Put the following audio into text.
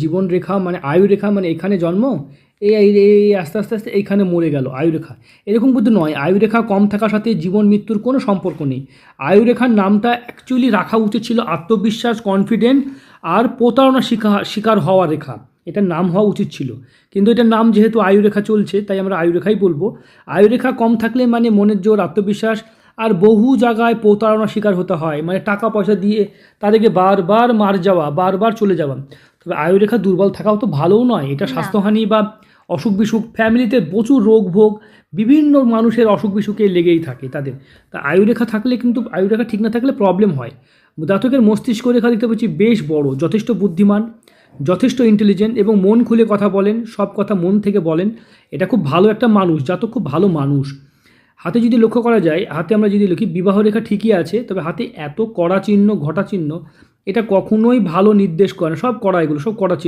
জীবনরেখা মানে আয়ুরেখা মানে এখানে জন্ম, আস্তে আস্তে আস্তে এইখানে মরে গেল আয়ুরেখা, এরকম কিন্তু নয়। আয়ুরেখা কম থাকার সাথে জীবন মৃত্যুর কোনো সম্পর্ক নেই। আয়ুরেখার নামটা অ্যাকচুয়ালি রাখা উচিত ছিল আত্মবিশ্বাস, কনফিডেন্ট আর প্রতারণা শিকার হওয়া রেখা, এটার নাম হওয়া উচিত ছিল। কিন্তু এটার নাম যেহেতু আয়ুরেখা চলছে, তাই আমরা আয়ুরেখাই বলবো। আয়ুরেখা কম থাকলে মানে মনের জোর, আত্মবিশ্বাস আর বহু জায়গায় প্রতারণার শিকার হতে হয়, মানে টাকা পয়সা দিয়ে তাদেরকে বারবার মার যাওয়া, বারবার চলে যাওয়া। তবে আয়ুরেখা দুর্বল থাকাও তো ভালোও নয়, এটা না। স্বাস্থ্যহানি বা অসুখ বিসুখ, ফ্যামিলিতে প্রচুর রোগ ভোগ, বিভিন্ন মানুষের অসুখ বিসুখে লেগেই থাকে তাদের। তা আয়ুরেখা থাকলে কিন্তু, আয়ুরেখা ঠিক না থাকলে প্রবলেম হয়। জাতকের মস্তিষ্ক রেখা দেখতে পাচ্ছি বেশ বড়, যথেষ্ট বুদ্ধিমান, যথেষ্ট ইন্টেলিজেন্ট এবং মন খুলে কথা বলেন, সব কথা মন থেকে বলেন। এটা খুব ভালো একটা মানুষ, জাতক খুব ভালো মানুষ। হাতে যদি লক্ষ্য করা যায়, হাতে আমরা যদি লিখি বিবাহ রেখা ঠিকই আছে, তবে হাতে এত কড়া চিহ্ন, ঘটা চিহ্ন, এটা কখনোই ভালো নির্দেশ করে না। সব কড়া, এগুলো সব কড়া চিহ্ন।